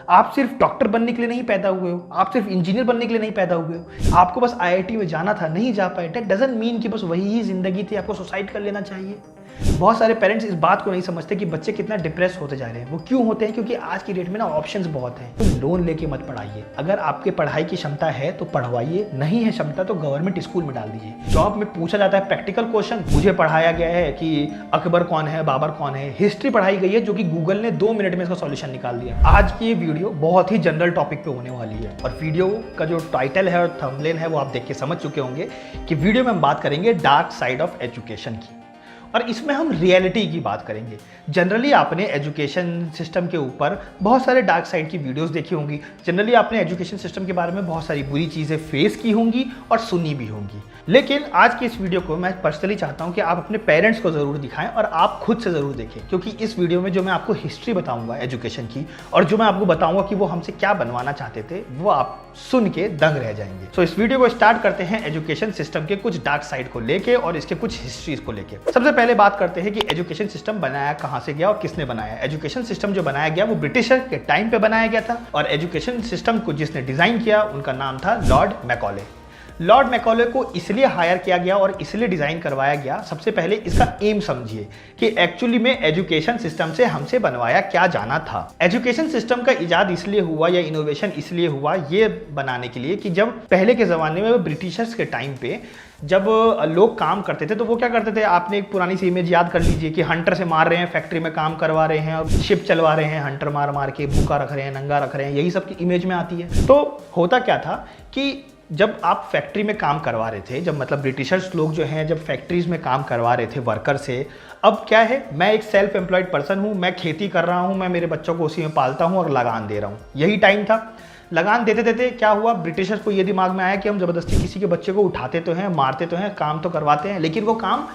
आप सिर्फ डॉक्टर बनने के लिए नहीं पैदा हुए हो, आप सिर्फ इंजीनियर बनने के लिए नहीं पैदा हुए हो, आपको बस आईआईटी में जाना था, नहीं जा पाए। दैट डजंट मीन कि बस वही ही जिंदगी थी, आपको सुसाइड कर लेना चाहिए। बहुत सारे पेरेंट्स इस बात को नहीं समझते कि बच्चे कितना डिप्रेस होते जा रहे हैं। वो क्यों होते हैं? क्योंकि आज की डेट में ना ऑप्शंस बहुत हैं। तो लोन लेके मत पढ़ाइए। अगर आपके पढ़ाई की क्षमता है तो पढ़वाइए, नहीं है क्षमता तो गवर्नमेंट स्कूल में डाल दीजिए। जॉब में पूछा जाता है प्रैक्टिकल क्वेश्चन, मुझे पढ़ाया गया है कि अकबर कौन है, बाबर कौन है। हिस्ट्री पढ़ाई गई है जो कि गूगल ने 2 मिनट में इसका सॉल्यूशन निकाल दिया। आज की ये वीडियो बहुत ही जनरल टॉपिक पे होने वाली है और वीडियो का जो टाइटल है और थंबनेल है वो आप देख के समझ चुके होंगे कि वीडियो में हम बात करेंगे डार्क साइड ऑफ एजुकेशन की, और इसमें हम रियलिटी की बात करेंगे। जनरली आपने एजुकेशन सिस्टम के ऊपर बहुत सारे डार्क साइड की वीडियोस देखी होंगी। जनरली आपने एजुकेशन सिस्टम के बारे में बहुत सारी बुरी चीज़ें फेस की होंगी और सुनी भी होंगी। लेकिन आज की इस वीडियो को मैं पर्सनली चाहता हूं कि आप अपने पेरेंट्स को ज़रूर दिखाएं और आप खुद से ज़रूर देखें, क्योंकि इस वीडियो में जो मैं आपको हिस्ट्री बताऊंगा एजुकेशन की और जो मैं आपको बताऊंगा कि वो हमसे क्या बनवाना चाहते थे, वो आप सुन के दंग रह जाएंगे। तो इस वीडियो को स्टार्ट करते हैं एजुकेशन सिस्टम के कुछ डार्क साइड को लेके और इसके कुछ हिस्ट्रीज को लेके। सबसे पहले बात करते हैं कि एजुकेशन सिस्टम बनाया कहां से गया और किसने बनाया। एजुकेशन सिस्टम जो बनाया गया वो ब्रिटिशर के टाइम पे बनाया गया था और एजुकेशन सिस्टम को जिसने डिजाइन किया उनका नाम था लॉर्ड मैकॉले। लॉर्ड मैकॉले को इसलिए हायर किया गया और इसलिए डिजाइन करवाया गया। सबसे पहले इसका एम समझिए कि एक्चुअली में एजुकेशन सिस्टम से हमसे बनवाया क्या जाना था। एजुकेशन सिस्टम का इजाद इसलिए हुआ या इनोवेशन इसलिए हुआ ये बनाने के लिए कि जब पहले के ज़माने में ब्रिटिशर्स के टाइम पे जब लोग काम करते थे तो वो क्या करते थे, आपने एक पुरानी सी इमेज याद कर लीजिए कि हंटर से मार रहे हैं, फैक्ट्री में काम करवा रहे हैं और शिप चलवा रहे हैं, हंटर मार मार के भूखा रख रहे हैं, नंगा रख रहे हैं, यही सब की इमेज में आती है। तो होता क्या था कि जब आप फैक्ट्री में काम करवा रहे थे, जब मतलब ब्रिटिशर्स लोग जो हैं जब फैक्ट्रीज में काम करवा रहे थे वर्कर से, अब क्या है, मैं एक सेल्फ एम्प्लॉयड पर्सन हूँ, मैं खेती कर रहा हूँ, मैं मेरे बच्चों को उसी में पालता हूँ और लगान दे रहा हूँ। यही टाइम था। लगान देते देते क्या हुआ, ब्रिटिशर्स को ये दिमाग में आया कि हम ज़बरदस्ती किसी के बच्चे को उठाते तो हैं, मारते तो हैं, काम तो करवाते हैं, लेकिन वो काम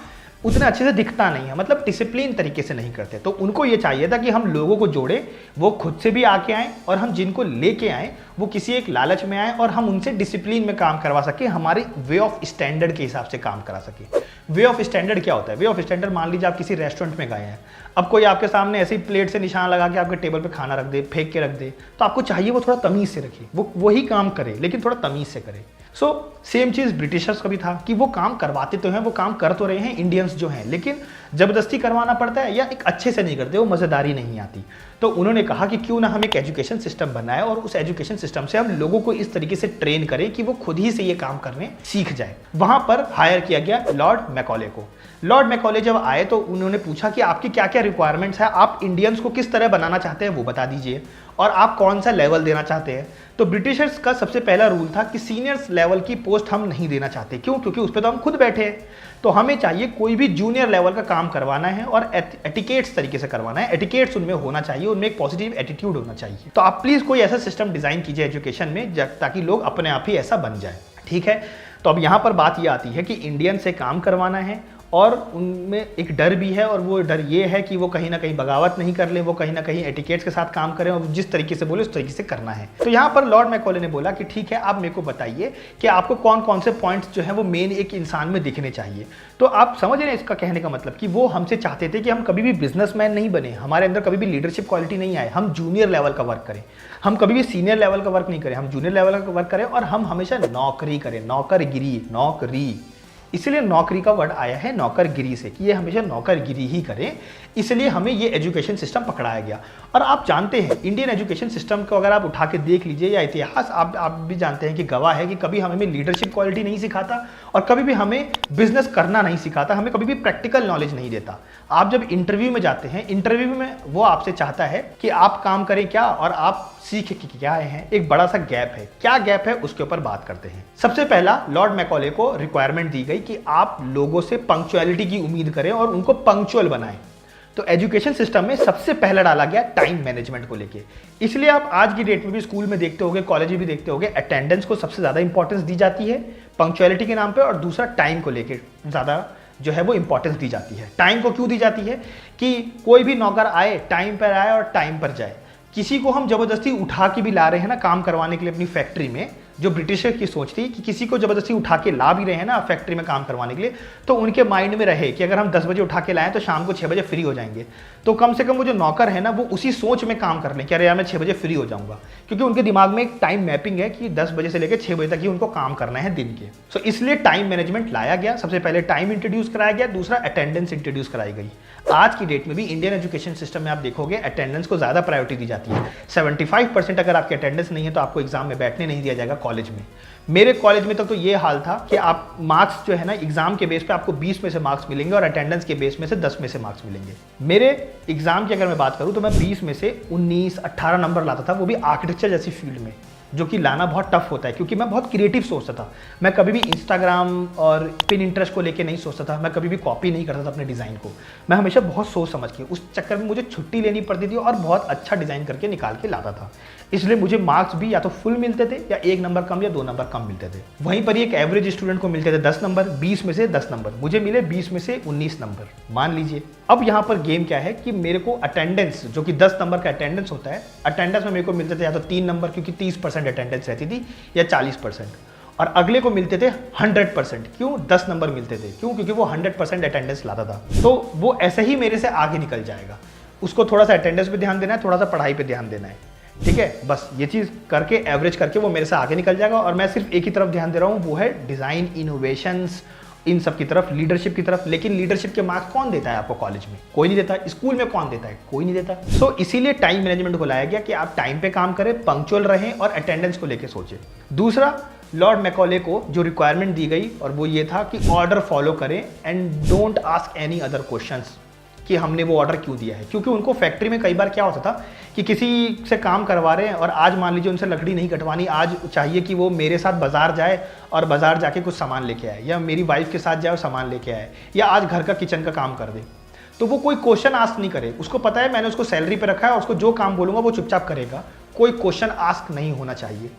उतना अच्छे से दिखता नहीं है, मतलब डिसिप्लिन तरीके से नहीं करते। तो उनको ये चाहिए था कि हम लोगों को जोड़े, वो खुद से भी आके आएँ और हम जिनको लेके आएँ वो किसी एक लालच में आए और हम उनसे डिसिप्लिन में काम करवा सके, हमारे वे ऑफ स्टैंडर्ड के हिसाब से काम करा सके। वे ऑफ स्टैंडर्ड क्या होता है? वे ऑफ स्टैंडर्ड, मान लीजिए आप किसी रेस्टोरेंट में गए हैं, अब कोई आपके सामने ऐसी प्लेट से निशान लगा के आपके टेबल पे खाना रख दे, फेंक के रख दे, तो आपको चाहिए वो थोड़ा तमीज़ से रखे, वो वही काम करे लेकिन थोड़ा तमीज़ से करे। सो सेम चीज़ ब्रिटिशर्स का भी था कि वो काम करवाते तो हैं, वो काम कर तो रहे हैं इंडियंस जो हैं, लेकिन ज़बरदस्ती करवाना पड़ता है या एक अच्छे से नहीं करते, वो मज़ेदारी नहीं आती। तो उन्होंने कहा कि क्यों ना हम एक एजुकेशन सिस्टम बनाए और उस एजुकेशन सिस्टम से हम लोगों को इस तरीके से ट्रेन करें कि वो खुद ही से ये काम करने सीख जाए। वहां पर हायर किया गया लॉर्ड मैकॉले को। लॉर्ड मैकॉले जब आए तो उन्होंने पूछा कि आपकी क्या क्या रिक्वायरमेंट्स है, आप इंडियंस को किस तरह बनाना चाहते हैं वो बता दीजिए और आप कौन सा लेवल देना चाहते हैं। तो ब्रिटिशर्स का सबसे पहला रूल था कि सीनियर्स लेवल की पोस्ट हम नहीं देना चाहते। क्यों? क्योंकि उस पर तो हम खुद बैठे हैं, तो हमें चाहिए कोई भी जूनियर लेवल का काम करवाना है और एटिकेट्स तरीके से करवाना है। एटिकेट्स उनमें होना चाहिए, उनमें एक पॉजिटिव एटीट्यूड होना चाहिए। तो आप प्लीज़ कोई ऐसा सिस्टम डिज़ाइन कीजिए एजुकेशन में ताकि लोग अपने आप ही ऐसा बन जाए। ठीक है, तो अब यहाँ पर बात ये आती है कि इंडियन से काम करवाना है और उनमें एक डर भी है, और वो डर ये है कि वो कहीं ना कहीं बगावत नहीं कर ले, वो कहीं ना कहीं एटिकेट्स के साथ काम करें और जिस तरीके से बोले उस तरीके से करना है। तो यहाँ पर लॉर्ड मैकॉले ने बोला कि ठीक है, आप मेरे को बताइए कि आपको कौन कौन से पॉइंट्स जो है वो मेन एक इंसान में दिखने चाहिए। तो आप समझ रहे हैं इसका कहने का मतलब कि वो हमसे चाहते थे कि हम कभी भी बिजनेसमैन नहीं बने, हमारे अंदर कभी भी लीडरशिप क्वालिटी नहीं आए, हम जूनियर लेवल का वर्क करें, हम कभी भी सीनियर लेवल का वर्क नहीं करें, हम जूनियर लेवल का वर्क करें और हम हमेशा नौकरी करें, नौकरगिरी, नौकरी, इसलिए नौकरी का वर्ड आया है नौकरगिरी से कि ये हमेशा नौकरगिरी ही करें, इसलिए हमें ये एजुकेशन सिस्टम पकड़ाया गया। और आप जानते हैं इंडियन एजुकेशन सिस्टम को अगर आप उठा के देख लीजिए या इतिहास आप भी जानते हैं कि गवाह है कि कभी हमें लीडरशिप क्वालिटी नहीं सिखाता और कभी भी हमें बिजनेस करना नहीं सिखाता, हमें कभी भी प्रैक्टिकल नॉलेज नहीं देता। आप जब इंटरव्यू में जाते हैं, इंटरव्यू में वो आपसे चाहता है कि आप काम करें क्या और आप सीख के क्या आए हैं। एक बड़ा सा गैप है, क्या गैप है उसके ऊपर बात करते हैं। सबसे पहला लॉर्ड मैकॉले को रिक्वायरमेंट दी गई कि आप लोगों से पंक्चुअलिटी की उम्मीद करें और उनको पंक्चुअल बनाएं। तो एजुकेशन सिस्टम में सबसे पहला डाला गया टाइम मैनेजमेंट को लेके। इसलिए आप आज की डेट में भी स्कूल में देखते होंगे, कॉलेज में भी देखते होंगे, अटेंडेंस को सबसे ज़्यादा इंपॉर्टेंस दी जाती है पंक्चुअलिटी के नाम पे, और दूसरा टाइम को लेके ज़्यादा जो है वो इंपॉर्टेंस दी जाती है। टाइम को क्यों दी जाती है कि कोई भी नौकर आए, टाइम पर आए और टाइम पर जाए। किसी को हम जबरदस्ती उठा के भी ला रहे हैं ना काम करवाने के लिए अपनी फैक्ट्री में, जो ब्रिटिशर की सोच थी कि किसी को जबरदस्ती उठा के ला भी रहे हैं ना फैक्ट्री में काम करवाने के लिए, तो उनके माइंड में रहे कि अगर हम 10 बजे उठा के लाएं तो शाम को 6 बजे फ्री हो जाएंगे। तो कम से कम वो जो नौकर है ना वो उसी सोच में काम कर लें कि अरे यार मैं 6 बजे फ्री हो जाऊंगा, क्योंकि उनके दिमाग में एक टाइम मैपिंग है कि 10 बजे से लेकर 6 बजे तक ही उनको काम करना है दिन के। सो इसलिए टाइम मैनेजमेंट लाया गया। सबसे पहले टाइम इंट्रोड्यूस कराया गया, दूसरा अटेंडेंस इंट्रोड्यूस कराई गई। आज की डेट में भी इंडियन एजुकेशन सिस्टम में आप देखोगे अटेंडेंस को ज़्यादा प्रायोरिटी दी जाती है। 75% अगर आपकी अटेंडेंस नहीं है तो आपको एग्जाम में बैठने नहीं दिया जाएगा कॉलेज में। मेरे कॉलेज में तो ये हाल था कि आप मार्क्स जो है ना एग्जाम के बेस पे आपको 20 में से मार्क्स मिलेंगे और अटेंडेंस के बेस में से 10 में से मार्क्स मिलेंगे। मेरे एग्जाम की अगर मैं बात करूं तो मैं 20 में से 19-18 नंबर लाता था, वो भी आर्किटेक्चर जैसी फील्ड में, जो कि लाना बहुत टफ होता है क्योंकि मैं बहुत क्रिएटिव सोचता था। मैं कभी भी इंस्टाग्राम और पिनिंटरेस्ट को लेके नहीं सोचता था, मैं कभी भी कॉपी नहीं करता था अपने डिज़ाइन को। मैं हमेशा बहुत सोच समझ के, उस चक्कर में मुझे छुट्टी लेनी पड़ती थी और बहुत अच्छा डिज़ाइन करके निकाल के लाता था। इसलिए मुझे मार्क्स भी या तो फुल मिलते थे या 1 नंबर कम या 2 नंबर कम मिलते थे। वहीं पर एक एवरेज स्टूडेंट को मिलते थे 10 नंबर, 20 में से 10 नंबर, मुझे मिले 20 में से 19 नंबर, मान लीजिए। अब यहाँ पर गेम क्या है कि मेरे को अटेंडेंस, जो कि 10 नंबर का अटेंडेंस होता है, अटेंडेंस में मेरे को मिलते थे या तो 3 नंबर क्योंकि 30% अटेंडेंस रहती थी, या 40%, और अगले को मिलते थे 100%। क्यों? 10 नंबर मिलते थे। क्यों? क्योंकि वो 100% अटेंडेंस लाता था। तो वो ऐसे ही मेरे से आगे निकल जाएगा। उसको थोड़ा सा अटेंडेंस पे ध्यान देना है, थोड़ा सा पढ़ाई पे ध्यान देना है, ठीक है। बस ये चीज़ करके एवरेज करके वो मेरे से आगे निकल जाएगा। और मैं सिर्फ एक ही तरफ ध्यान दे रहा हूँ, वो है डिज़ाइन, इनोवेशंस, इन सब की तरफ, लीडरशिप की तरफ। लेकिन लीडरशिप के मार्क्स कौन देता है आपको कॉलेज में? कोई नहीं देता। स्कूल में कौन देता है? कोई नहीं देता। सो इसीलिए टाइम मैनेजमेंट को लाया गया कि आप टाइम पे काम करें, पंक्चुअल रहें और अटेंडेंस को लेकर सोचें। दूसरा, लॉर्ड मैकॉले को जो रिक्वायरमेंट दी गई और वो ये था कि ऑर्डर फॉलो करें and don't ask any other questions कि हमने वो ऑर्डर क्यों दिया है। क्योंकि उनको फैक्ट्री में कई बार क्या होता था कि किसी से काम करवा रहे हैं और आज मान लीजिए उनसे लकड़ी नहीं कटवानी, आज चाहिए कि वो मेरे साथ बाजार जाए और बाजार जाके कुछ सामान लेके आए, या मेरी वाइफ के साथ जाए और सामान लेके आए, या आज घर का किचन का काम कर दे। तो वो कोई क्वेश्चन आस्क नहीं करे, उसको पता है मैंने उसको सैलरी पे रखा है, उसको जो काम बोलूँगा वो चुपचाप करेगा, कोई क्वेश्चन आस्क नहीं होना चाहिए।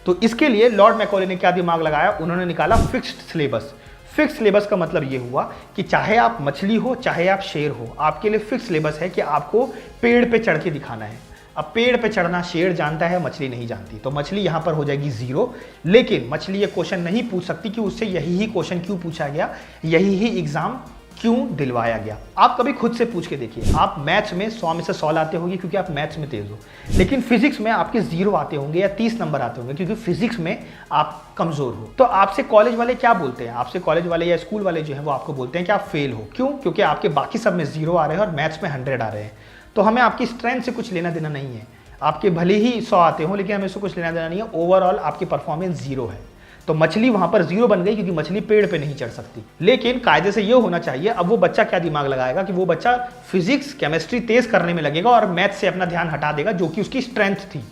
तो इसके लिए लॉर्ड मैकॉले ने क्या दिमाग लगाया, उन्होंने निकाला फिक्स्ड सिलेबस। फिक्स सिलेबस का मतलब ये हुआ कि चाहे आप मछली हो चाहे आप शेर हो, आपके लिए फिक्स सिलेबस है कि आपको पेड़ पे चढ़ के दिखाना है। अब पेड़ पे चढ़ना शेर जानता है, मछली नहीं जानती, तो मछली यहाँ पर हो जाएगी 0। लेकिन मछली ये क्वेश्चन नहीं पूछ सकती कि उससे यही ही क्वेश्चन क्यों पूछा गया, यही ही एग्जाम क्यों दिलवाया गया। आप कभी खुद से पूछ के देखिए, आप मैथ्स में 100 में से 100 लाते होंगे क्योंकि आप मैथ्स में तेज हो, लेकिन फिजिक्स में आपके 0 आते होंगे या 30 नंबर आते होंगे क्योंकि फिजिक्स में आप कमजोर हो। तो आपसे कॉलेज वाले क्या बोलते हैं? आपसे कॉलेज वाले या स्कूल वाले जो है वो आपको बोलते हैं कि आप फेल हो। क्यों? क्योंकि आपके बाकी सब में 0 आ रहे हैं और मैथ्स में 100 आ रहे हैं। तो हमें आपकी स्ट्रेंथ से कुछ लेना देना नहीं है। आपके भले ही 100 आते हो लेकिन हमें इससे कुछ लेना देना नहीं है। ओवरऑल आपकी परफॉर्मेंस 0 है। तो मछली वहां पर 0 बन गई क्योंकि मछली पेड़ पे नहीं चढ़ सकती। लेकिन कायदे से ये होना चाहिए, अब वो बच्चा क्या दिमाग लगाएगा कि वो बच्चा फिजिक्स केमिस्ट्री तेज करने में लगेगा और मैथ से अपना ध्यान हटा देगा जो कि उसकी स्ट्रेंथ थी।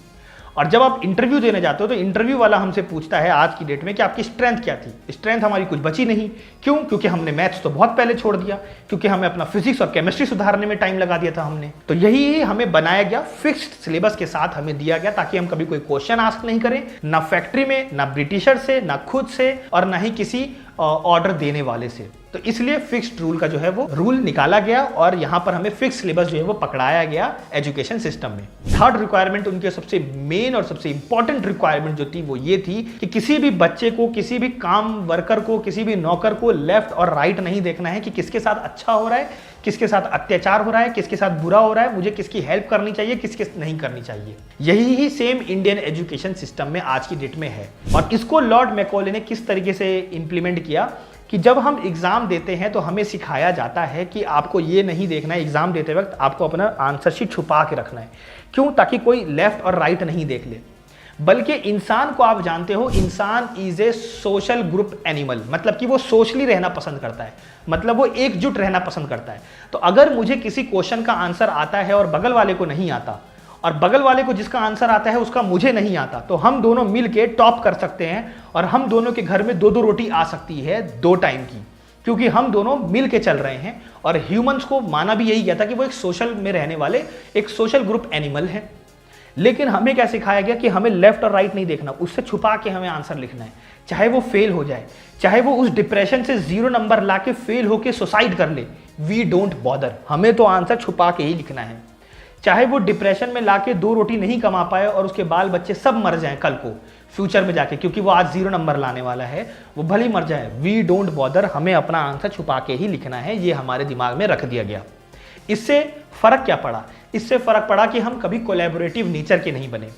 और जब आप इंटरव्यू देने जाते हो तो इंटरव्यू वाला हमसे पूछता है आज की डेट में कि आपकी स्ट्रेंथ क्या थी। स्ट्रेंथ हमारी कुछ बची नहीं। क्यों? क्योंकि हमने मैथ्स तो बहुत पहले छोड़ दिया, क्योंकि हमें अपना फिजिक्स और केमिस्ट्री सुधारने में टाइम लगा दिया था हमने। तो यही हमें बनाया गया, फिक्स्ड सिलेबस के साथ हमें दिया गया ताकि हम कभी कोई क्वेश्चन आस्क नहीं करें, ना फैक्ट्री में, ना ब्रिटिशर से, ना खुद से, और ना ही किसी ऑर्डर देने वाले से। तो इसलिए फिक्स्ड रूल का जो है वो रूल निकाला गया और यहां पर हमें फिक्स सिलेबस जो है वो पकड़ाया गया एजुकेशन सिस्टम में। थर्ड रिक्वायरमेंट, उनके सबसे मेन और सबसे इंपॉर्टेंट रिक्वायरमेंट जो थी वो ये थी कि किसी भी बच्चे को, किसी भी काम वर्कर को, किसी भी नौकर को लेफ्ट और राइट नहीं देखना है कि किसके साथ अच्छा हो रहा है, किसके साथ अत्याचार हो रहा है, किसके साथ बुरा हो रहा है, मुझे किसकी हेल्प करनी चाहिए, किसकी नहीं करनी चाहिए। यही ही सेम इंडियन एजुकेशन सिस्टम में आज की डेट में है। और इसको लॉर्ड मैकॉले ने किस तरीके से इंप्लीमेंट किया कि जब हम एग्जाम देते हैं तो हमें सिखाया जाता है कि आपको ये नहीं देखना है एग्जाम देते वक्त, आपको अपना आंसर शीट छुपा के रखना है। क्यों? ताकि कोई लेफ्ट और राइट नहीं देख ले। बल्कि इंसान को आप जानते हो, इंसान is a social group animal, मतलब कि वो सोशली रहना पसंद करता है, मतलब वो एकजुट रहना पसंद करता है। तो अगर मुझे किसी क्वेश्चन का आंसर आता है और बगल वाले को नहीं आता, और बगल वाले को जिसका आंसर आता है उसका मुझे नहीं आता, तो हम दोनों मिलके टॉप कर सकते हैं और हम दोनों के घर में 2-2 रोटी आ सकती है 2 टाइम की, क्योंकि हम दोनों मिल के चल रहे हैं। और ह्यूमंस को माना भी यही गया था कि वो एक सोशल में रहने वाले एक सोशल ग्रुप एनिमल है। लेकिन हमें क्या सिखाया गया कि हमें लेफ्ट और राइट नहीं देखना, उससे छुपा के हमें आंसर लिखना है। चाहे वो फेल हो जाए, चाहे वो उस डिप्रेशन से 0 नंबर लाके फेल होके सुसाइड कर ले, वी डोंट बॉदर, हमें तो आंसर छुपा के ही लिखना है। चाहे वो डिप्रेशन में लाके 2 रोटी नहीं कमा पाए और उसके बाल बच्चे सब मर जाएं कल को फ्यूचर में जाके, क्योंकि वो आज 0 नंबर लाने वाला है, वो भले ही मर जाए, वी डोंट बॉदर, हमें अपना आंसर छुपा के ही लिखना है, ये हमारे दिमाग में रख दिया गया। इससे फर्क क्या पड़ा? इससे फर्क पड़ा कि हम कभी कोलैबोरेटिव नेचर के नहीं बने।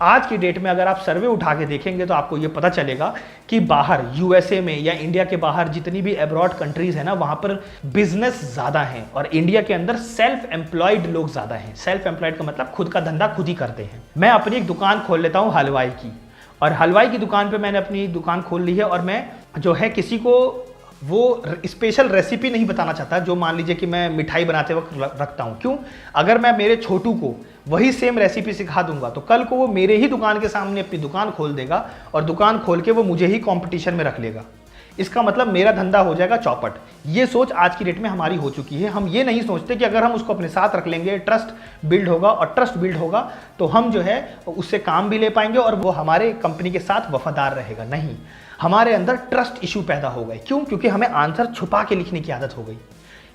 आज की डेट में अगर आप सर्वे उठा के देखेंगे तो आपको ये पता चलेगा कि बाहर यूएसए में या इंडिया के बाहर जितनी भी अब्रॉड कंट्रीज है ना, वहां पर बिजनेस ज्यादा है और इंडिया के अंदर सेल्फ एम्प्लॉयड लोग ज्यादा हैं। सेल्फ एम्प्लॉयड का मतलब खुद का धंधा खुद ही करते हैं। मैं अपनी एक दुकान खोल लेता हूँ हलवाई की, और हलवाई की दुकान पे मैंने अपनी दुकान खोल ली है और मैं जो है किसी को वो स्पेशल रेसिपी नहीं बताना चाहता जो मान लीजिए कि मैं मिठाई बनाते वक्त रखता हूँ। क्यों? अगर मैं मेरे छोटू को वही सेम रेसिपी सिखा दूंगा तो कल को वो मेरे ही दुकान के सामने अपनी दुकान खोल देगा और दुकान खोल के वो मुझे ही कंपटीशन में रख लेगा। इसका मतलब मेरा धंधा हो जाएगा चौपट। ये सोच आज की डेट में हमारी हो चुकी है। हम ये नहीं सोचते कि अगर हम उसको अपने साथ रख लेंगे ट्रस्ट बिल्ड होगा, और ट्रस्ट बिल्ड होगा तो हम जो है उससे काम भी ले पाएंगे और वो हमारे कंपनी के साथ वफादार रहेगा। नहीं, हमारे अंदर ट्रस्ट इशू पैदा हो गए। क्यों? क्योंकि हमें आंसर छुपा के लिखने की आदत हो गई।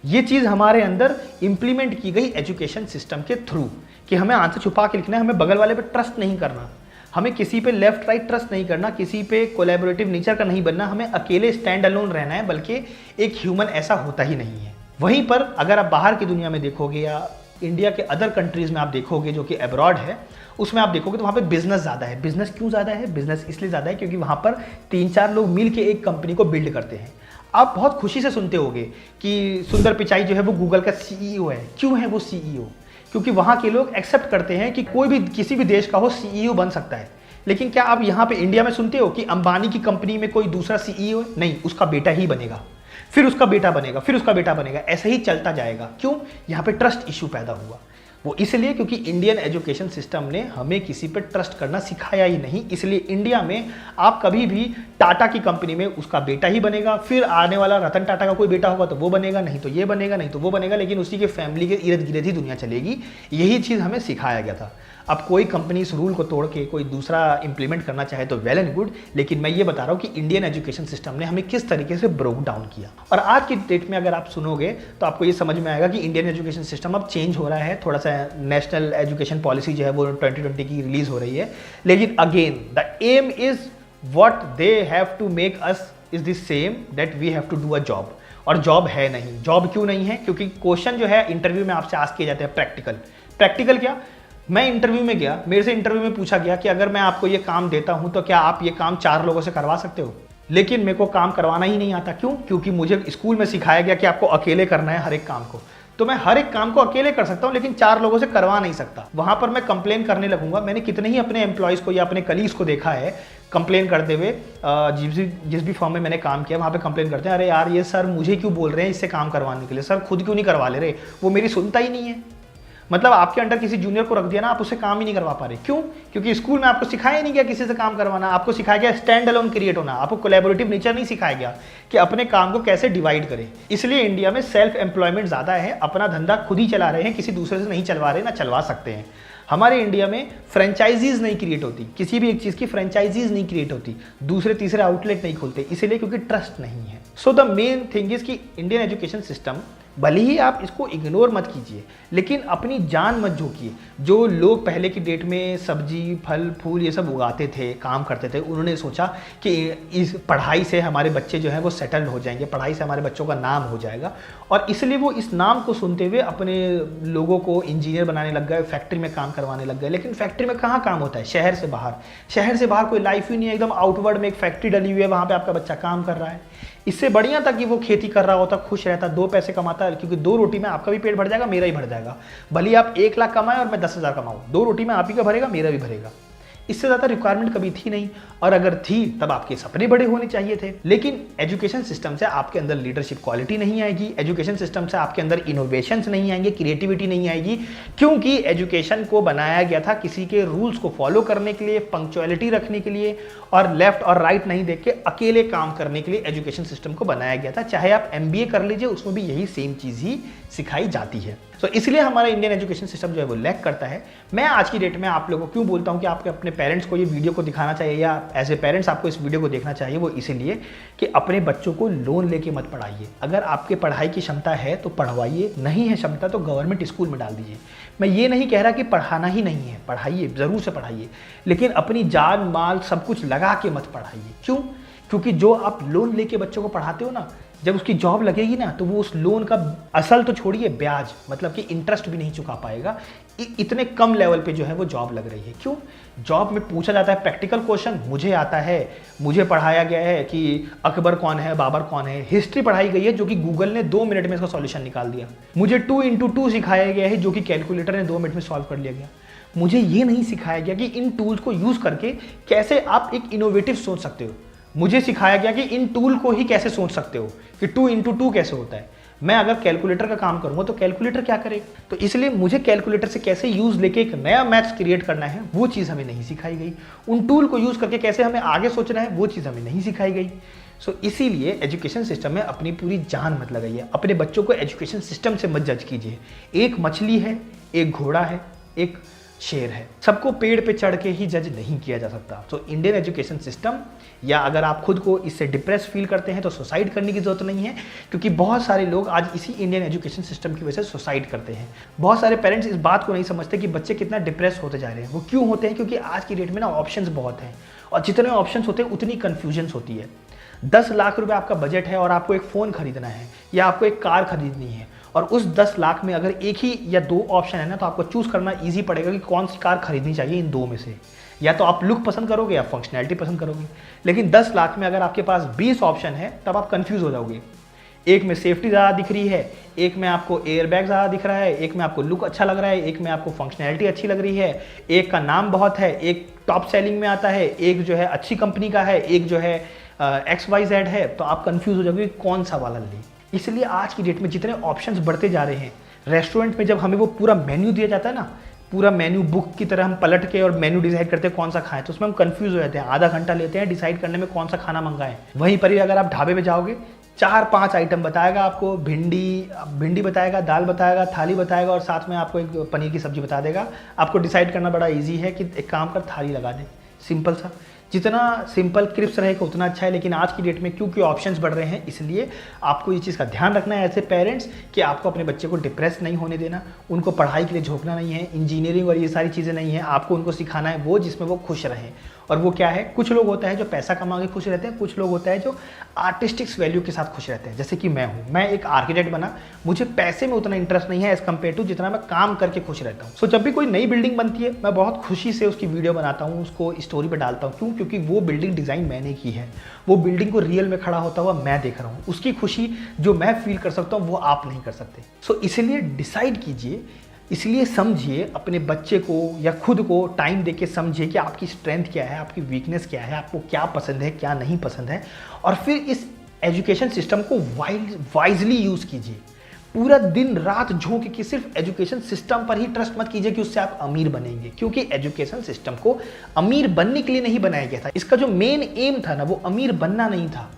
ये चीज़ हमारे अंदर इंप्लीमेंट की गई एजुकेशन सिस्टम के थ्रू कि हमें आंसर छुपा के लिखना है, हमें बगल वाले पे ट्रस्ट नहीं करना, हमें किसी पे लेफ्ट राइट ट्रस्ट नहीं करना, किसी पे कोलैबोरेटिव नेचर का नहीं बनना, हमें अकेले स्टैंड अलोन रहना है, बल्कि एक ह्यूमन ऐसा होता ही नहीं है। वहीं पर अगर आप बाहर की दुनिया में देखोगे या इंडिया के अदर कंट्रीज में आप देखोगे जो कि अब्रॉड है, उसमें आप देखोगे तो वहाँ पे बिजनेस ज़्यादा है। बिजनेस क्यों ज़्यादा है? बिजनेस इसलिए ज़्यादा है क्योंकि वहाँ पर 3-4 लोग मिल के एक कंपनी को बिल्ड करते हैं। आप बहुत खुशी से सुनते होंगे कि सुंदर पिचाई जो है वो गूगल का सीईओ है। क्यों है वो सीईओ? क्योंकि वहाँ के लोग एक्सेप्ट करते हैं कि कोई भी किसी भी देश का हो सीईओ बन सकता है। लेकिन क्या आप यहाँ पे इंडिया में सुनते हो कि अंबानी की कंपनी में कोई दूसरा सीईओ है? नहीं, उसका बेटा ही बनेगा, फिर उसका बेटा बनेगा, फिर उसका बेटा बनेगा, ऐसे ही चलता जाएगा। क्यों? यहाँ पे ट्रस्ट इशू पैदा हुआ। वो इसलिए क्योंकि इंडियन एजुकेशन सिस्टम ने हमें किसी पर ट्रस्ट करना सिखाया ही नहीं। इसलिए इंडिया में आप कभी भी टाटा की कंपनी में उसका बेटा ही बनेगा, फिर आने वाला रतन टाटा का कोई बेटा होगा तो वो बनेगा, नहीं तो ये बनेगा, नहीं तो वो बनेगा, लेकिन उसी के फैमिली के इर्द गिर्द ही दुनिया चलेगी। यही चीज़ हमें सिखाया गया था। अब कोई कंपनी इस रूल को तोड़ के कोई दूसरा इंप्लीमेंट करना चाहे तो वेल एंड गुड, लेकिन मैं ये बता रहा हूँ कि इंडियन एजुकेशन सिस्टम ने हमें किस तरीके से ब्रोक डाउन किया। और आज की डेट में अगर आप सुनोगे तो आपको ये समझ में आएगा कि इंडियन एजुकेशन सिस्टम अब चेंज हो रहा है। थोड़ा सा नेशनल एजुकेशन पॉलिसी जो है वो 2020 की रिलीज हो रही है, लेकिन again the aim is what they have to make us is the same, that we have to do a job. और जॉब है नहीं। जॉब क्यों नहीं है? क्योंकि क्वेश्चन जो है इंटरव्यू में आपसे आस्क किए जाते हैं प्रैक्टिकल। प्रैक्टिकल क्या? मैं इंटरव्यू में गया, मेरे से इंटरव्यू में पूछा गया कि अगर मैं आपको ये काम देता हूं तो क्या आप ये काम 4 लोगों से करवा सकते हो? लेकिन मेरे को काम करवाना ही नहीं आता। क्यों? क्योंकि मुझे स्कूल में सिखाया गया कि आपको अकेले करना है हर एक काम को। तो मैं हर एक काम को अकेले कर सकता हूं लेकिन 4 लोगों से करवा नहीं सकता। वहां पर मैं कंप्लेन करने लगूंगा। मैंने कितने ही अपने एम्प्लॉयज को या अपने कलीग्स को देखा है कंप्लेन करते हुए। जिस भी फॉर्म में मैंने काम किया वहां पे कंप्लेन करते हैं, अरे यार ये सर मुझे क्यों बोल रहे हैं इससे काम करवाने के लिए, सर खुद क्यों नहीं करवा ले रहे, वो मेरी सुनता ही नहीं है। मतलब आपके अंडर किसी जूनियर को रख दिया ना, आप उससे काम ही नहीं करवा पा रहे। क्यों? क्योंकि स्कूल में आपको सिखाया ही नहीं गया किसी से काम करवाना। आपको सिखाया गया स्टैंड अलोन क्रिएट होना, आपको कोलैबोरेटिव नेचर नहीं सिखाया गया कि अपने काम को कैसे डिवाइड करें। इसलिए इंडिया में सेल्फ एम्प्लॉयमेंट ज़्यादा है, अपना धंधा खुद ही चला रहे हैं, किसी दूसरे से नहीं चलवा रहे, ना चलवा सकते हैं। हमारे इंडिया में फ्रेंचाइजीज नहीं क्रिएट होती, किसी भी एक चीज़ की फ्रेंचाइजीज नहीं क्रिएट होती, दूसरे तीसरे आउटलेट नहीं खुलते, इसीलिए क्योंकि ट्रस्ट नहीं है। So the main thing is कि इंडियन एजुकेशन सिस्टम, भले ही आप इसको इग्नोर मत कीजिए लेकिन अपनी जान मत झोंकिए। जो लोग पहले की डेट में सब्जी फल फूल ये सब उगाते थे, काम करते थे, उन्होंने सोचा कि इस पढ़ाई से हमारे बच्चे जो हैं वो सेटल्ड हो जाएंगे, पढ़ाई से हमारे बच्चों का नाम हो जाएगा, और इसलिए वो इस नाम को सुनते हुए अपने लोगों को इंजीनियर बनाने लग गए, फैक्ट्री में काम करवाने लग गए। लेकिन फैक्ट्री में कहाँ काम होता है? शहर से बाहर। शहर से बाहर कोई लाइफ ही नहीं है, एकदम आउटवर्ड में एक फैक्ट्री डली हुई है, वहाँ पर आपका बच्चा काम कर रहा है। इससे बढ़िया था कि वो खेती कर रहा होता, खुश रहता, 2 पैसे कमाता, क्योंकि 2 रोटी में आपका भी पेट भर जाएगा, मेरा ही भर जाएगा। भले आप 1 लाख कमाएं और मैं 10,000 कमाऊं, 2 रोटी में आप ही का भरेगा, मेरा भी भरेगा। इससे ज़्यादा रिक्वायरमेंट कभी थी नहीं, और अगर थी तब आपके सपने बड़े होने चाहिए थे। लेकिन एजुकेशन सिस्टम से आपके अंदर लीडरशिप क्वालिटी नहीं आएगी, एजुकेशन सिस्टम से आपके अंदर इनोवेशंस नहीं आएंगे, क्रिएटिविटी नहीं आएगी, क्योंकि एजुकेशन को बनाया गया था किसी के रूल्स को फॉलो करने के लिए, पंक्चुअलिटी रखने के लिए, और लेफ्ट और राइट नहीं देख के अकेले काम करने के लिए एजुकेशन सिस्टम को बनाया गया था। चाहे आप MBA कर लीजिए, उसमें भी यही सेम चीज़ ही सिखाई जाती है। सो इसलिए हमारा इंडियन एजुकेशन सिस्टम जो है वो लैक करता है। मैं आज की डेट में आप लोगों को क्यों बोलता हूँ कि आपके अपने पेरेंट्स को ये वीडियो को दिखाना चाहिए या एज ए पेरेंट्स आपको इस वीडियो को देखना चाहिए, वो इसीलिए कि अपने बच्चों को लोन लेके मत पढ़ाइए। अगर आपके पढ़ाई की क्षमता है तो पढ़वाइए, नहीं है क्षमता तो गवर्नमेंट स्कूल में डाल दीजिए। मैं ये नहीं कह रहा कि पढ़ाना ही नहीं है, पढ़ाइए, ज़रूर से पढ़ाइए, लेकिन अपनी जान माल सब कुछ लगा के मत पढ़ाइए। क्यों? क्योंकि जो आप लोन लेके बच्चों को पढ़ाते हो ना, जब उसकी जॉब लगेगी ना तो वो उस लोन का असल तो छोड़िए, ब्याज मतलब कि इंटरेस्ट भी नहीं चुका पाएगा। इतने कम लेवल पे जो है वो जॉब लग रही है। क्यों? जॉब में पूछा जाता है प्रैक्टिकल क्वेश्चन, मुझे आता है, मुझे पढ़ाया गया है कि अकबर कौन है, बाबर कौन है, हिस्ट्री पढ़ाई गई है जो कि गूगल ने 2 मिनट में इसका सॉल्यूशन निकाल दिया। मुझे 2 × 2 सिखाया गया है जो कि कैलकुलेटर ने 2 मिनट में सॉल्व कर लिया गया। मुझे ये नहीं सिखाया गया कि इन टूल्स को यूज करके कैसे आप एक इनोवेटिव सोच सकते हो। मुझे सिखाया गया कि इन टूल को ही कैसे सोच सकते हो कि 2 × 2 कैसे होता है। मैं अगर कैलकुलेटर का काम करूंगा तो कैलकुलेटर क्या करेगा, तो इसलिए मुझे कैलकुलेटर से कैसे यूज लेके एक नया मैथ्स क्रिएट करना है वो चीज़ हमें नहीं सिखाई गई। उन टूल को यूज करके कैसे हमें आगे सोचना है वो चीज़ हमें नहीं सिखाई गई। सो इसीलिए एजुकेशन सिस्टम में अपनी पूरी जान मत लगाइए। अपने बच्चों को एजुकेशन सिस्टम से मत जज कीजिए। एक मछली है, एक घोड़ा है, एक शेर है, सबको पेड़ पे चढ़ के ही जज नहीं किया जा सकता। तो इंडियन एजुकेशन सिस्टम, या अगर आप खुद को इससे डिप्रेस फील करते हैं तो सुसाइड करने की जरूरत नहीं है, क्योंकि बहुत सारे लोग आज इसी इंडियन एजुकेशन सिस्टम की वजह से सुसाइड करते हैं। बहुत सारे पेरेंट्स इस बात को नहीं समझते कि बच्चे कितना डिप्रेस होते जा रहे हैं। वो क्यों होते हैं? क्योंकि आज की डेट में ना ऑप्शंस बहुत हैं, और जितने ऑप्शंस होते हैं उतनी कन्फ्यूजन्स होती है। 10 लाख रुपए आपका बजट है और आपको एक फ़ोन खरीदना है या आपको एक कार खरीदनी है, और उस 10 लाख में अगर एक ही या 2 ऑप्शन है ना, तो आपको चूज करना इजी पड़ेगा कि कौन सी कार खरीदनी चाहिए इन 2 में से। या तो आप लुक पसंद करोगे या फंक्शनैलिटी पसंद करोगे। लेकिन 10 लाख में अगर आपके पास 20 ऑप्शन है तब आप कंफ्यूज हो जाओगे। एक में सेफ्टी ज़्यादा दिख रही है, एक में आपको एयर बैग ज़्यादा दिख रहा है, एक में आपको लुक अच्छा लग रहा है, एक में आपको फंक्शनैलिटी अच्छी लग रही है, एक का नाम बहुत है, एक टॉप सेलिंग में आता है, एक जो है अच्छी कंपनी का है, एक जो है XYZ है। तो आप कंफ्यूज हो जाओगे कौन सा वाला लें। इसलिए आज की डेट में जितने ऑप्शंस बढ़ते जा रहे हैं, रेस्टोरेंट में जब हमें वो पूरा मेन्यू दिया जाता है ना, पूरा मेन्यू बुक की तरह हम पलट के और मेन्यू डिसाइड करते हैं कौन सा खाएं, तो उसमें हम कंफ्यूज हो जाते हैं। आधा घंटा लेते हैं डिसाइड करने में कौन सा खाना मंगाएं। वहीं पर ही अगर आप ढाबे में जाओगे, 4-5 आइटम बताएगा आपको, भिंडी बताएगा, दाल बताएगा, थाली बताएगा, और साथ में आपको एक पनीर की सब्जी बता देगा। आपको डिसाइड करना बड़ा ईजी है कि एक काम कर थाली लगा दे, सिंपल सा। जितना सिंपल क्रिप्स रहेगा उतना अच्छा है। लेकिन आज की डेट में क्योंकि ऑप्शंस बढ़ रहे हैं, इसलिए आपको ये चीज़ का ध्यान रखना है ऐसे पेरेंट्स कि आपको अपने बच्चे को डिप्रेस नहीं होने देना, उनको पढ़ाई के लिए झोंकना नहीं है, इंजीनियरिंग और ये सारी चीज़ें नहीं है। आपको उनको सिखाना है वो जिसमें वो खुश रहें। और वो क्या है, कुछ लोग होता है जो पैसा कमा के खुश रहते हैं, कुछ लोग होता है जो आर्टिस्टिक्स वैल्यू के साथ खुश रहते हैं। जैसे कि मैं हूँ, मैं एक आर्किटेक्ट बना, मुझे पैसे में उतना इंटरेस्ट नहीं है एज़ कम्पेयर टू जितना मैं काम करके खुश रहता हूँ। सो जब भी कोई नई बिल्डिंग बनती है, मैं बहुत खुशी से उसकी वीडियो बनाता हूँ, उसको स्टोरी पर डालता हूँ। क्यों? क्योंकि वो बिल्डिंग डिज़ाइन मैंने की है, वो बिल्डिंग को रियल में खड़ा होता हुआ मैं देख रहा हूँ। उसकी खुशी जो मैं फील कर सकता हूँ वो आप नहीं कर सकते। सो इसलिए डिसाइड कीजिए, इसलिए समझिए अपने बच्चे को या खुद को टाइम देके समझिए कि आपकी स्ट्रेंथ क्या है, आपकी वीकनेस क्या है, आपको क्या पसंद है, क्या नहीं पसंद है, और फिर इस एजुकेशन सिस्टम को वाइजली यूज़ कीजिए। पूरा दिन रात झोंक के सिर्फ एजुकेशन सिस्टम पर ही ट्रस्ट मत कीजिए कि उससे आप अमीर बनेंगे, क्योंकि एजुकेशन सिस्टम को अमीर बनने के लिए नहीं बनाया गया था। इसका जो मेन एम था ना, वो अमीर बनना नहीं था,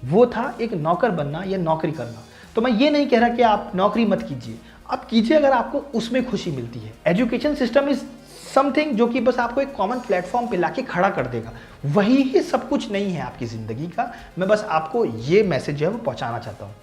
वो था एक नौकर बनना या नौकरी करना। तो मैं ये नहीं कह रहा कि आप नौकरी मत कीजिए, आप कीजिए अगर आपको उसमें खुशी मिलती है। एजुकेशन सिस्टम इज समथिंग जो कि बस आपको एक कॉमन प्लेटफॉर्म पे लाके खड़ा कर देगा, वही ही सब कुछ नहीं है आपकी ज़िंदगी का। मैं बस आपको ये मैसेज जो है वो पहुंचाना चाहता हूँ।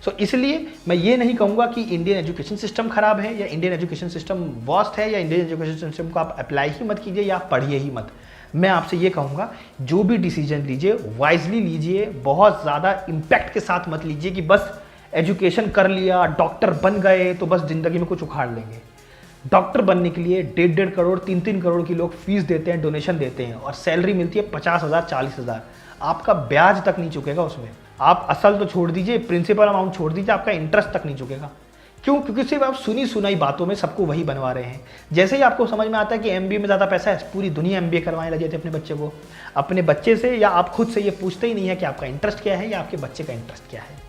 सो इसलिए मैं ये नहीं कहूँगा कि इंडियन एजुकेशन सिस्टम खराब है या इंडियन एजुकेशन सिस्टम वर्स्ट है या इंडियन एजुकेशन सिस्टम को आप अप्लाई ही मत कीजिए या पढ़िए ही मत। मैं आपसे ये कहूँगा, जो भी डिसीजन लीजिए वाइजली लीजिए, बहुत ज़्यादा इम्पैक्ट के साथ मत लीजिए कि बस एजुकेशन कर लिया, डॉक्टर बन गए तो बस ज़िंदगी में कुछ उखाड़ लेंगे। डॉक्टर बनने के लिए 1.5 करोड़ 3 करोड़ की लोग फीस देते हैं, डोनेशन देते हैं, और सैलरी मिलती है 50,000 40,000। आपका ब्याज तक नहीं चुकेगा उसमें। आप असल तो छोड़ दीजिए, प्रिंसिपल अमाउंट छोड़ दीजिए, आपका इंटरेस्ट तक नहीं चुकेगा। क्यों? क्योंकि सिर्फ आप सुनी सुनाई बातों में सबको वही बनवा रहे हैं। जैसे ही आपको समझ में आता है कि MBA में ज़्यादा पैसा है, पूरी दुनिया MBA करवाने लगे थे अपने बच्चे को। अपने बच्चे से या आप खुद से ये पूछते ही नहीं है कि आपका इंटरेस्ट क्या है या आपके बच्चे का इंटरेस्ट क्या है।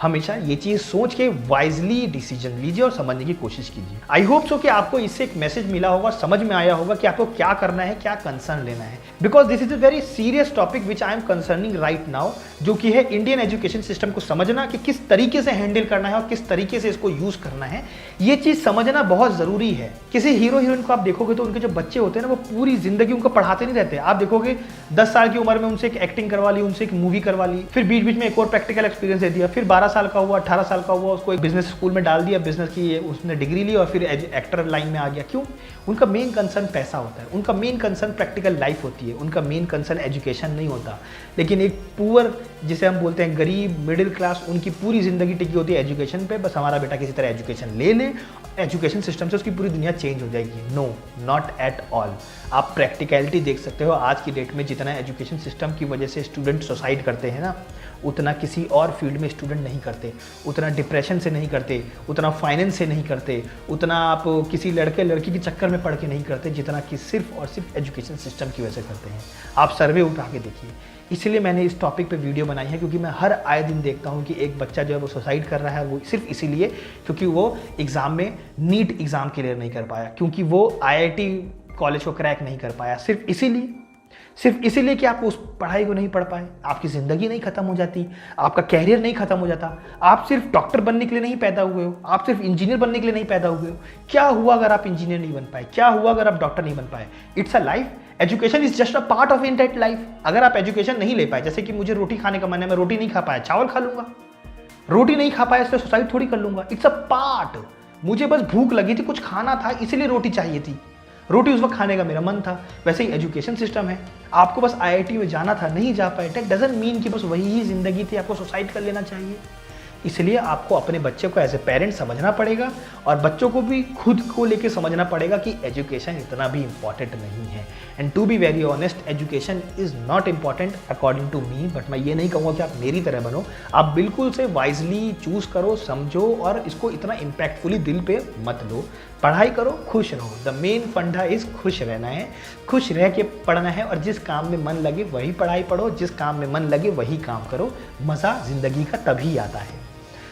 हमेशा ये चीज सोच के वाइजली डिसीजन लीजिए और समझने की कोशिश कीजिए। आई होप सो कि आपको इससे एक मैसेज मिला होगा, समझ में आया होगा कि आपको क्या करना है, क्या कंसर्न लेना है, because this is a very serious topic which I am concerning right now, जो कि है इंडियन एजुकेशन सिस्टम को समझना कि किस तरीके से हैंडल करना है और किस तरीके से इसको यूज करना है। ये चीज समझना बहुत जरूरी है। किसी हीरो हीरोइन को आप देखोगे तो उनके जो बच्चे होते हैं ना, वो पूरी जिंदगी उनको पढ़ाते नहीं रहते। आप देखोगे 10 साल की उम्र में उनसे एक एक्टिंग करवा ली, उनसे एक मूवी करवा ली, फिर बीच बीच में एक और प्रैक्टिकल एक्सपीरियंस दे दिया, फिर 12 साल का हुआ, 18 साल का हुआ, उसको एक बिजनेस स्कूल में डाल दिया, बिजनेस की उसने डिग्री ली और फिर एक्टर लाइन में आ गया। क्यों? उनका मेन कंसर्न पैसा होता है, उनका मेन कंसर्न प्रैक्टिकल लाइफ होती है, उनका मेन कंसर्न एजुकेशन नहीं होता। लेकिन एक पुअर, जिसे हम बोलते हैं गरीब, मिडिल क्लास, उनकी पूरी जिंदगी टिकी होती है एजुकेशन पे। बस हमारा बेटा किसी तरह एजुकेशन ले ले, एजुकेशन सिस्टम से उसकी पूरी दुनिया चेंज हो जाएगी। No, not at all. आप प्रैक्टिकलिटी देख सकते हो। आज की डेट में जितना एजुकेशन सिस्टम की वजह से स्टूडेंट सुसाइड करते हैं ना, उतना किसी और फील्ड में स्टूडेंट नहीं करते, उतना डिप्रेशन से नहीं करते, उतना फाइनेंस से नहीं करते, उतना आप किसी लड़के लड़की के चक्कर में पढ़ के नहीं करते, जितना कि सिर्फ और सिर्फ एजुकेशन सिस्टम की वजह से करते हैं। आप सर्वे उठा के देखिए। इसलिए मैंने इस टॉपिक पे वीडियो बनाई है, क्योंकि मैं हर आए दिन देखता हूँ कि एक बच्चा जो है वो सुसाइड कर रहा है। वो सिर्फ इसीलिए क्योंकि वो एग्ज़ाम में नीट एग्ज़ाम क्लियर नहीं कर पाया, क्योंकि वो IIT कॉलेज को क्रैक नहीं कर पाया। सिर्फ इसीलिए कि आप उस पढ़ाई को नहीं पढ़ पाए। आपकी ज़िंदगी नहीं खत्म हो जाती, आपका कैरियर नहीं खत्म हो जाता। आप सिर्फ डॉक्टर बनने के लिए नहीं पैदा हुए हो, आप सिर्फ इंजीनियर बनने के लिए नहीं पैदा हुए हो। क्या हुआ अगर आप इंजीनियर नहीं बन पाए? क्या हुआ अगर आप डॉक्टर नहीं बन पाए? It's a life. Education is just a part of in that life. अगर आप एजुकेशन नहीं ले पाए, जैसे कि मुझे रोटी खाने का मन है, मैं रोटी नहीं खा पाया, चावल खा लूंगा। रोटी नहीं खा पाया, इसलिए सुसाइड थोड़ी कर लूंगा। It's a part. मुझे बस भूख लगी थी, कुछ खाना था, इसलिए रोटी चाहिए थी। रोटी उस वक्त खाने का मेरा मन था। वैसे ही एजुकेशन सिस्टम है। आपको बस IIT में जाना था, नहीं जा पाए, दैट डजंट मीन कि बस वही ही जिंदगी थी, आपको सुसाइड कर लेना चाहिए। इसलिए आपको अपने बच्चे को एज ए पेरेंट समझना पड़ेगा और बच्चों को भी खुद को लेके समझना पड़ेगा कि एजुकेशन इतना भी इम्पॉर्टेंट नहीं है। And to be very honest, education is not important according to me, but मैं ये नहीं कहूँगा कि आप मेरी तरह बनो। आप बिल्कुल से वाइजली चूज़ करो, समझो और इसको इतना इम्पैक्टफुली दिल पे मत लो। पढ़ाई करो, खुश रहो। द मेन फंडा इज़ खुश रहना है, खुश रह के पढ़ना है, और जिस काम में मन लगे वही पढ़ाई पढ़ो, जिस काम में मन लगे वही काम करो। मज़ा ज़िंदगी का तभी आता है।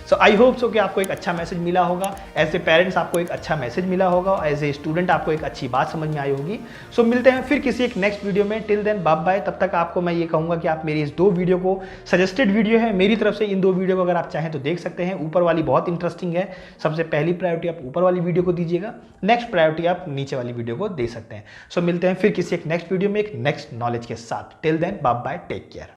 सो आई होप सो कि आपको एक अच्छा मैसेज मिला होगा। एज ए पेरेंट्स आपको एक अच्छा मैसेज मिला होगा, एज ए स्टूडेंट आपको एक अच्छी बात समझ में आई होगी। सो मिलते हैं फिर किसी एक नेक्स्ट वीडियो में। Till then bye bye. तब तक आपको मैं ये कहूँगा कि आप मेरी इस 2 वीडियो को, सजेस्टेड वीडियो है मेरी तरफ से, इन 2 वीडियो को अगर आप चाहें तो देख सकते हैं। ऊपर वाली बहुत इंटरेस्टिंग है। सबसे पहली प्रायोरिटी आप ऊपर वाली वीडियो को दीजिएगा, नेक्स्ट प्रायोरिटी आप नीचे वाली वीडियो को दे सकते हैं। सो मिलते हैं फिर किसी एक नेक्स्ट वीडियो में, एक नेक्स्ट नॉलेज के साथ। Till then bye bye, take care.